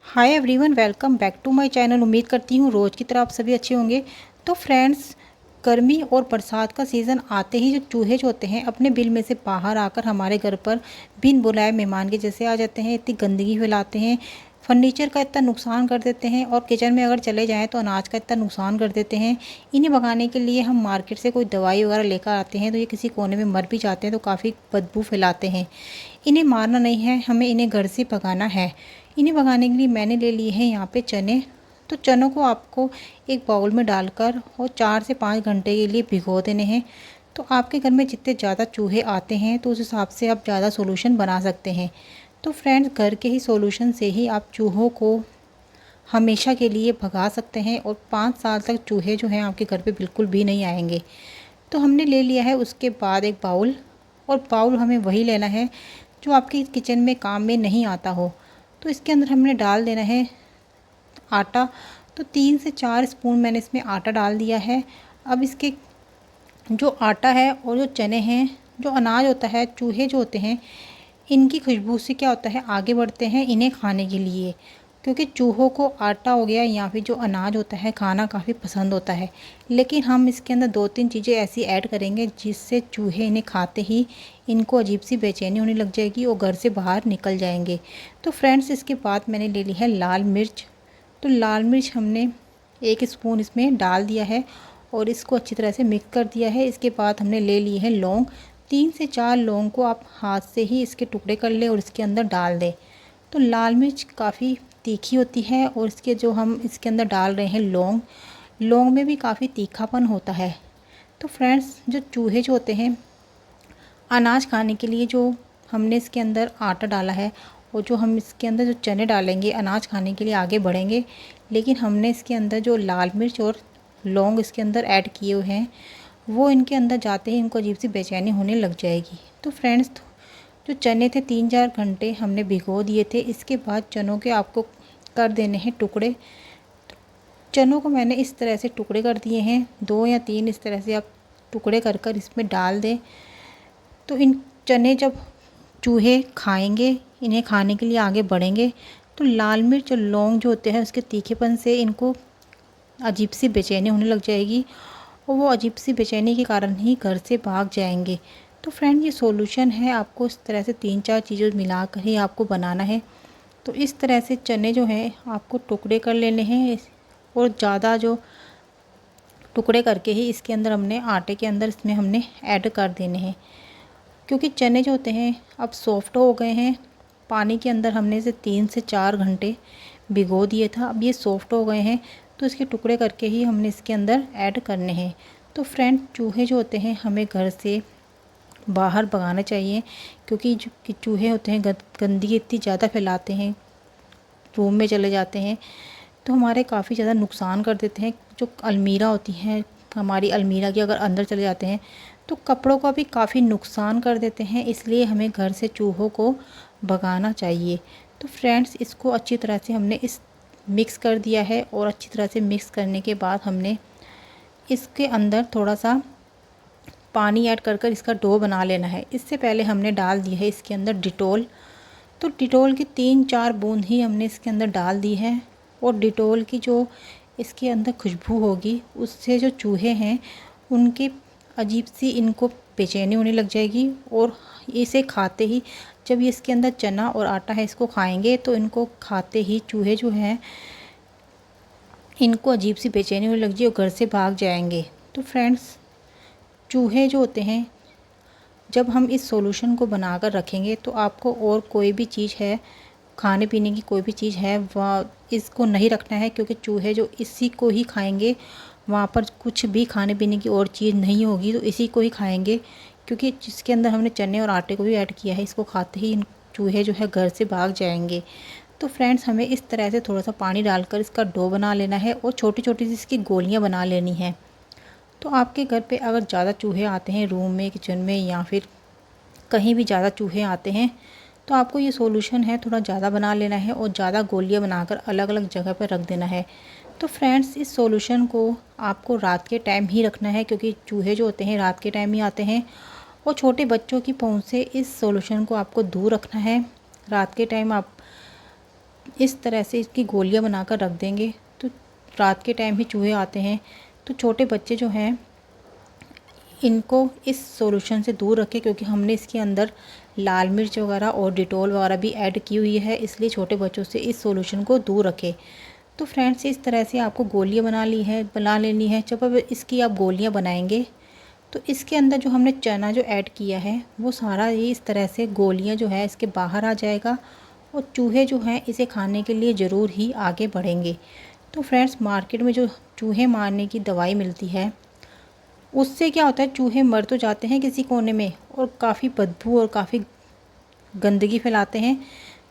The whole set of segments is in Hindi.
Hi everyone, welcome back to my channel. उम्मीद करती हूँ रोज़ की तरह आप सभी अच्छे होंगे। तो फ्रेंड्स, गर्मी और बरसात का सीज़न आते ही जो चूहे जो होते हैं अपने बिल में से बाहर आकर हमारे घर पर बिन बुलाए मेहमान के जैसे आ जाते हैं। इतनी गंदगी फैलाते हैं, फर्नीचर का इतना नुकसान कर देते हैं और किचन में अगर चले जाएँ तो अनाज का इतना नुकसान कर देते हैं। इन्हें भगाने के लिए हम मार्केट से कोई दवाई वगैरह लेकर आते हैं तो ये किसी कोने में मर भी जाते हैं तो काफ़ी बदबू फैलाते हैं। इन्हें मारना नहीं है, हमें इन्हें घर से भगाना है। इन्हें भगाने के लिए मैंने ले लिए हैं यहाँ पे चने। तो चनों को आपको एक बाउल में डालकर और 4 से 5 घंटे के लिए भिगो देने हैं। तो आपके घर में जितने ज़्यादा चूहे आते हैं तो उस हिसाब से आप ज़्यादा सॉल्यूशन बना सकते हैं। तो फ्रेंड्स, घर के ही सॉल्यूशन से ही आप चूहों को हमेशा के लिए भगा सकते हैं और 5 साल तक चूहे जो हैं आपके घर पे बिल्कुल भी नहीं आएंगे। तो हमने ले लिया है उसके बाद एक बाउल, और बाउल हमें वही लेना है जो आपके किचन में काम में नहीं आता हो। तो इसके अंदर हमने डाल देना है आटा। तो 3 से 4 स्पून मैंने इसमें आटा डाल दिया है। अब इसके जो आटा है और जो चने हैं, जो अनाज होता है, चूहे जो होते हैं इनकी खुशबू से क्या होता है आगे बढ़ते हैं इन्हें खाने के लिए, क्योंकि चूहों को आटा हो गया या फिर जो अनाज होता है खाना काफ़ी पसंद होता है। लेकिन हम इसके अंदर 2-3 चीज़ें ऐसी ऐड करेंगे जिससे चूहे इन्हें खाते ही इनको अजीब सी बेचैनी होने लग जाएगी और घर से बाहर निकल जाएंगे। तो फ्रेंड्स, इसके बाद मैंने ले ली है लाल मिर्च। तो लाल मिर्च हमने 1 स्पून इसमें डाल दिया है और इसको अच्छी तरह से मिक्स कर दिया है। इसके बाद हमने ले लिए हैं लौंग। 3 से 4 लौंग को आप हाथ से ही इसके टुकड़े कर लें और इसके अंदर डाल दें। तो लाल मिर्च काफ़ी तीखी होती है और इसके जो हम इसके अंदर डाल रहे हैं लौंग, लौंग में भी काफ़ी तीखापन होता है। तो फ्रेंड्स, जो चूहे जो होते हैं अनाज खाने के लिए जो हमने इसके अंदर आटा डाला है और जो हम इसके अंदर जो चने डालेंगे अनाज खाने के लिए आगे बढ़ेंगे, लेकिन हमने इसके अंदर जो लाल मिर्च और लौंग इसके अंदर ऐड किए हुए हैं वो इनके अंदर जाते ही इनको अजीब सी बेचैनी होने लग जाएगी। तो फ्रेंड्स, जो चने थे 3-4 घंटे हमने भिगो दिए थे। इसके बाद चनों के आपको कर देने हैं टुकड़े। चनों को मैंने इस तरह से टुकड़े कर दिए हैं, 2 या 3 इस तरह से आप टुकड़े कर कर इसमें डाल दें। तो इन चने जब चूहे खाएंगे, इन्हें खाने के लिए आगे बढ़ेंगे, तो लाल मिर्च और लौंग जो होते हैं उसके तीखेपन से इनको अजीब सी बेचैनी होने लग जाएगी और वो अजीब सी बेचैनी के कारण ही घर से भाग जाएंगे। तो फ्रेंड, ये सॉल्यूशन है, आपको इस तरह से 3-4 चीज़ें मिलाकर ही आपको बनाना है। तो इस तरह से चने जो हैं आपको टुकड़े कर लेने हैं और ज़्यादा जो टुकड़े करके ही इसके अंदर हमने आटे के अंदर इसमें हमने ऐड कर देने हैं, क्योंकि चने जो होते हैं अब सॉफ्ट हो गए हैं। पानी के अंदर हमने इसे 3 से 4 घंटे भिगो दिए था, अब ये सॉफ्ट हो गए हैं। तो इसके टुकड़े करके ही हमने इसके अंदर ऐड करने हैं। तो फ्रेंड, चूहे जो होते हैं हमें घर से बाहर भगाना चाहिए, क्योंकि जो कि चूहे होते हैं गंदगी इतनी ज़्यादा फैलाते हैं, रूम में चले जाते हैं तो हमारे काफ़ी ज़्यादा नुकसान कर देते हैं। जो अलमीरा होती हैं, हमारी अलमीरा के अगर अंदर चले जाते हैं तो कपड़ों का भी काफ़ी नुकसान कर देते हैं। इसलिए हमें घर से चूहों को भगाना चाहिए। तो फ्रेंड्स, इसको अच्छी तरह से हमने इस मिक्स कर दिया है और अच्छी तरह से मिक्स करने के बाद हमने इसके अंदर थोड़ा सा पानी ऐड कर कर इसका डो बना लेना है। इससे पहले हमने डाल दी है इसके अंदर डिटोल। तो डिटोल की 3-4 बूंद ही हमने इसके अंदर डाल दी है और डिटोल की जो इसके अंदर खुशबू होगी उससे जो चूहे हैं उनके अजीब सी इनको बेचैनी होने लग जाएगी और इसे खाते ही, जब ये इसके अंदर चना और आटा है इसको खाएंगे तो इनको खाते ही चूहे जो हैं इनको अजीब सी बेचैनी होने लग जाएगी और घर से भाग जाएंगे। तो फ्रेंड्स, चूहे जो होते हैं जब हम इस सॉल्यूशन को बनाकर रखेंगे तो आपको और कोई भी चीज़ है, खाने पीने की कोई भी चीज़ है, वह इसको नहीं रखना है, क्योंकि चूहे जो इसी को ही खाएंगे, वहाँ पर कुछ भी खाने पीने की और चीज़ नहीं होगी तो इसी को ही खाएंगे, क्योंकि जिसके अंदर हमने चने और आटे को भी ऐड किया है। इसको खाते ही इन चूहे जो है घर से भाग जाएंगे। तो फ्रेंड्स, हमें इस तरह से थोड़ा सा पानी डालकर इसका डो बना लेना है और छोटी छोटी सी इसकी गोलियाँ बना लेनी है। तो आपके घर पे अगर ज़्यादा चूहे आते हैं, रूम में, किचन में या फिर कहीं भी ज़्यादा चूहे आते हैं, तो आपको ये सॉल्यूशन है थोड़ा ज़्यादा बना लेना है और ज़्यादा गोलियाँ बनाकर अलग अलग जगह पर रख देना है। तो फ्रेंड्स, इस सॉल्यूशन को आपको रात के टाइम ही रखना है, क्योंकि चूहे जो होते हैं रात के टाइम ही आते हैं और छोटे बच्चों की पहुंच से इस सॉल्यूशन को आपको दूर रखना है। रात के टाइम आप इस तरह से इसकी गोलियां बनाकर रख देंगे। तो रात के टाइम भी चूहे आते हैं, तो छोटे बच्चे जो हैं इनको इस सॉल्यूशन से दूर रखें, क्योंकि हमने इसके अंदर लाल मिर्च वगैरह और डिटॉल वगैरह भी ऐड की हुई है, इसलिए छोटे बच्चों से इस सॉल्यूशन को दूर रखें। तो फ्रेंड्स, इस तरह से आपको गोलियां बना लेनी है। जब अब इसकी आप गोलियां बनाएंगे तो इसके अंदर जो हमने चना जो ऐड किया है वो सारा ये इस तरह से गोलियां जो है इसके बाहर आ जाएगा, और चूहे जो हैं इसे खाने के लिए ज़रूर ही आगे बढ़ेंगे। तो फ्रेंड्स, मार्केट में जो चूहे मारने की दवाई मिलती है उससे क्या होता है, चूहे मर तो जाते हैं किसी कोने में और काफ़ी बदबू और काफ़ी गंदगी फैलाते हैं।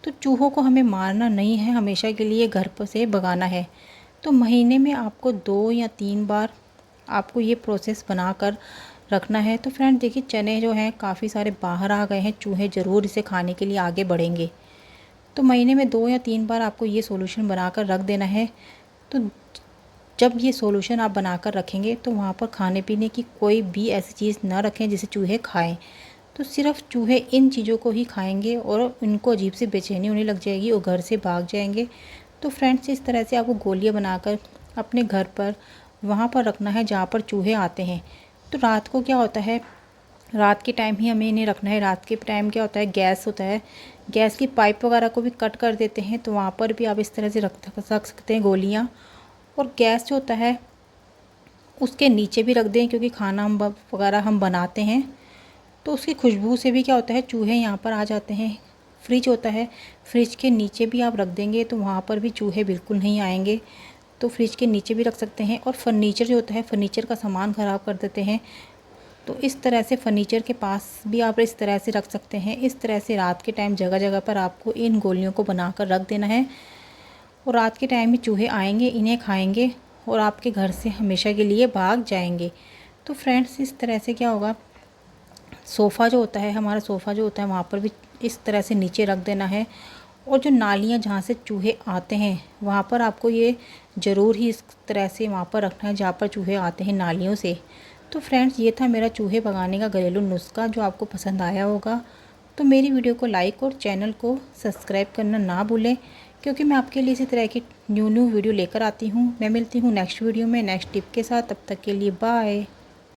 तो चूहों को हमें मारना नहीं है, हमेशा के लिए घर पर से भगाना है। तो महीने में आपको 2 या 3 बार आपको ये प्रोसेस बनाकर रखना है। तो फ्रेंड देखिए, चने जो हैं काफ़ी सारे बाहर आ गए हैं, चूहे ज़रूर इसे खाने के लिए आगे बढ़ेंगे। तो महीने में 2 या 3 बार आपको ये सॉल्यूशन बनाकर रख देना है। तो जब ये सॉल्यूशन आप बनाकर रखेंगे तो वहाँ पर खाने पीने की कोई भी ऐसी चीज़ ना रखें जिसे चूहे खाएं। तो सिर्फ चूहे इन चीज़ों को ही खाएंगे और उनको अजीब सी बेचैनी होने लग जाएगी और घर से भाग जाएंगे। तो फ्रेंड्स, इस तरह से आपको गोलियां बनाकर अपने घर पर वहाँ पर रखना है जहाँ पर चूहे आते हैं। तो रात को क्या होता है, रात के टाइम ही हमें इन्हें रखना है। रात के टाइम क्या होता है, गैस होता है, गैस की पाइप वगैरह को भी कट कर देते हैं, तो वहाँ पर भी आप इस तरह से रख सकते हैं गोलियाँ। और गैस जो होता है उसके नीचे भी रख दें, क्योंकि खाना वगैरह हम बनाते हैं तो उसकी खुशबू से भी क्या होता है, चूहे यहाँ पर आ जाते हैं। फ्रिज होता है, फ्रिज के नीचे भी आप रख देंगे तो वहाँ पर भी चूहे बिल्कुल नहीं आएंगे। तो फ्रिज के नीचे भी रख सकते हैं। और फर्नीचर जो होता है, फर्नीचर का सामान ख़राब कर देते हैं, तो इस तरह से फर्नीचर के पास भी आप इस तरह से रख सकते हैं। इस तरह से रात के टाइम जगह जगह पर आपको इन गोलियों को बनाकर रख देना है, और रात के टाइम ही चूहे आएंगे, इन्हें खाएंगे और आपके घर से हमेशा के लिए भाग जाएंगे। तो फ्रेंड्स, इस तरह से क्या होगा, सोफ़ा जो होता है, हमारा सोफ़ा जो होता है वहाँ पर भी इस तरह से नीचे रख देना है। और जो नालियाँ जहाँ से चूहे आते हैं वहाँ पर आपको ये ज़रूर ही इस तरह से वहाँ पर रखना है जहाँ पर चूहे आते हैं नालियों से। तो फ्रेंड्स, ये था मेरा चूहे भगाने का घरेलू नुस्खा, जो आपको पसंद आया होगा। तो मेरी वीडियो को लाइक और चैनल को सब्सक्राइब करना ना भूलें, क्योंकि मैं आपके लिए इसी तरह की न्यू वीडियो लेकर आती हूँ। मैं मिलती हूँ नेक्स्ट वीडियो में नेक्स्ट टिप के साथ। तब तक के लिए बाय।